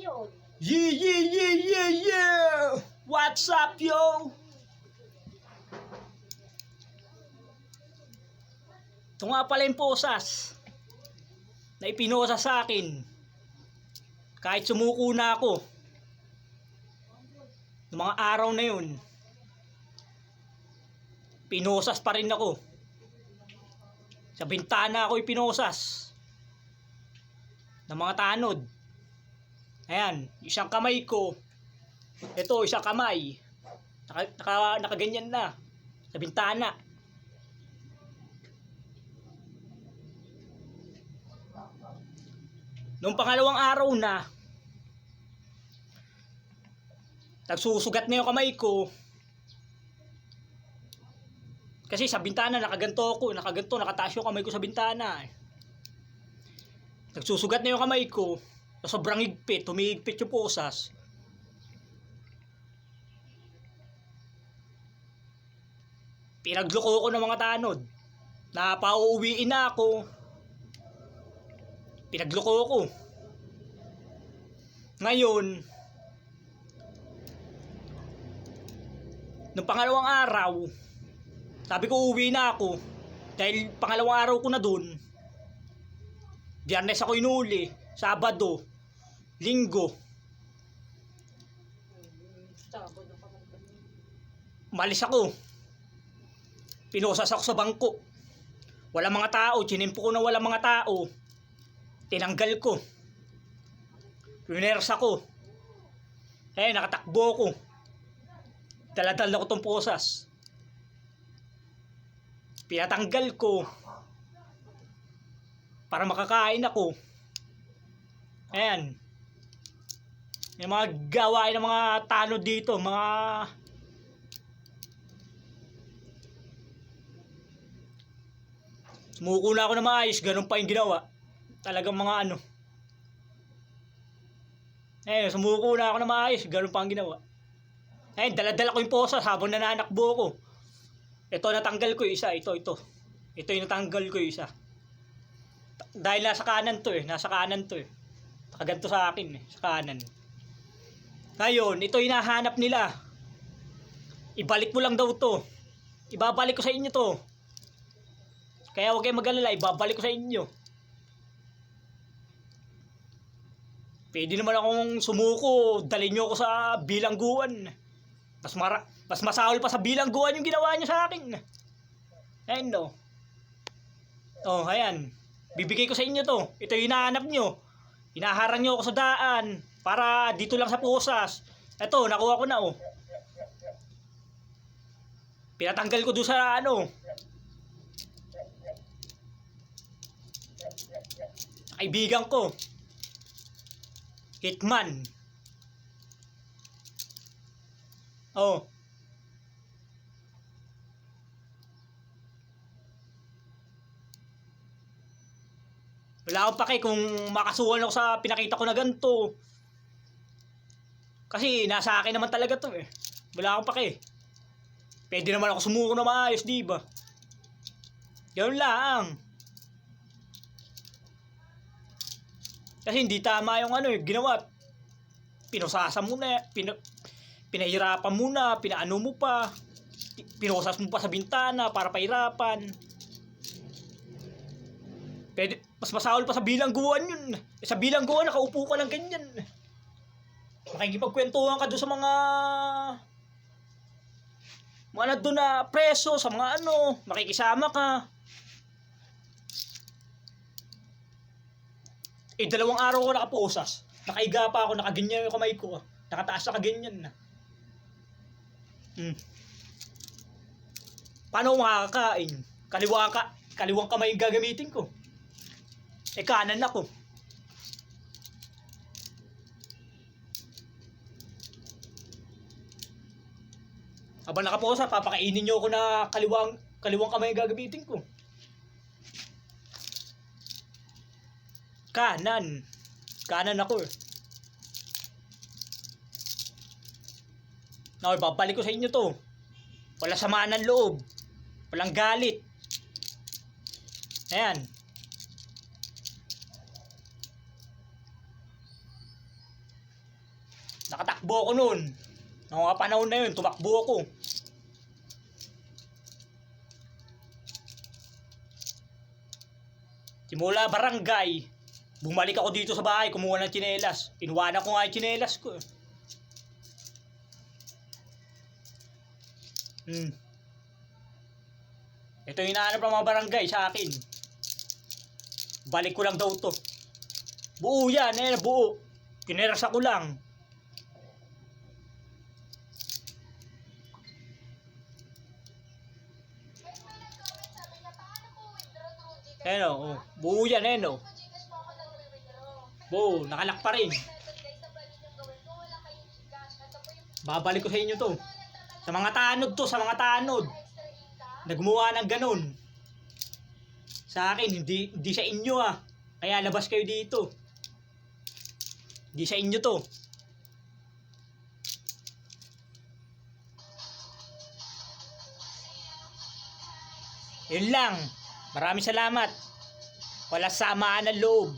yun. Yeah! What's up, yo? Ito nga pala yung posas na ipinosa sa akin. Kahit sumuko na ako ng mga araw na yun, pinosas pa rin ako. Sa bintana ako ipinosas ng mga tanod. Ayan, isang kamay ko. Ito, isang kamay. Nakaganyan na sa bintana. Nung pangalawang araw na, nagsusugat na yung kamay ko. Kasi sa bintana nakaganto ako, nakataas yung kamay ko sa bintana. Nagsusugat na yung kamay ko, sobrang higpit, humihigpit yung posas. Pinagloko ko ng mga tanod. Napauuwiin na ako. Pinagloko ko. Ngayon, nung pangalawang araw, sabi ko uwi na ako. Dahil pangalawang araw ko na dun. Biyernes ako inuli. Sabado. Linggo. Malis ako. Pinosas ako sa bangko. Walang mga tao. Chinimpo ko na walang mga tao. Tinanggal ko. Pinersa ko. Nakatakbo ko. Daladal na ko tong posas. Pinatanggal ko. Para makakain ako. Ayan. Yung mga gawain ng mga tanod dito. Mga sumuko na ako na maayos. Ganun pa yung ginawa. Talagang mga ano. Sumuko na ako na maayos. Ganun pa ang ginawa. Daladala ko yung posas habang nananakbo ko. Ito natanggal ko yung isa. Ito yung natanggal ko yung isa. Dahil nasa kanan to eh. Nakaganto sa akin eh. Sa kanan. Ngayon, ito yung hinahanap nila. Ibalik mo lang daw to. Ibabalik ko sa inyo to. Kaya huwag kayong mag-alala. Ibabalik ko sa inyo. Pwede naman akong sumuko. Dalhin nyo ako sa bilangguan. Mas masahol pa sa bilangguan yung ginawa nyo sa akin. Ayan no. Ayan. Bibigay ko sa inyo to. Ito yung hinahanap nyo. Hinaharang nyo ako sa daan. Para dito lang sa posas. Ito, nakuha ko na Pinatanggal ko doon sa kaibigan ko. Hitman. Wala akong pake kung makasuhan ako sa pinakita ko na ganito. Kasi nasa akin naman talaga to eh. Wala akong pake. Pwede naman ako sumuko na maayos, diba? Ganun lang. Kasi hindi tama yung ginawa. Pinosasa mo na, pinahirapan mo na, pinaano mo pa, pinosas mo pa sa bintana para pahirapan. Pwede, mas masahol pa sa bilangguan yun. Sa bilangguan, nakaupo ka lang ganyan. Makikipagkwentuhan ka doon sa mga nandun na preso, sa mga makikisama ka. Dalawang araw ko nakaposas. Nakaiga pa ako, nakaganyan yung kamay ko. Nakataas na kaganyan na. Paano makakakain? Kaliwang kamay yung gagamitin ko. Kanan ako. Habang nakaposa, papakainin nyo ako na kaliwang kamay yung gagamitin ko. Kanan ako eh. Babalik ko sa inyo to. Wala samaan ng loob. Walang galit. Ayan. Nakatakbo ko noon. Noong mga panahon na yun, tumakbo ako. Simula barangay, bumalik ako dito sa bahay, kumuha ng tsinelas. Inuwanan ko nga yung tsinelas ko. Ito yung hinahanap ng mga barangay sa akin. Balik ko lang daw to. Buo yan, buo. Tinerasa ko lang. Buo yan, buo, nakalak pa rin. Babalik ko sa inyo to. Sa mga tanod to, sa mga tanod. Nagmuha ng ganun. Sa akin, hindi sa inyo Kaya labas kayo dito. Hindi sa inyo to. Yun lang. Maraming salamat. Wala samaan ng loob.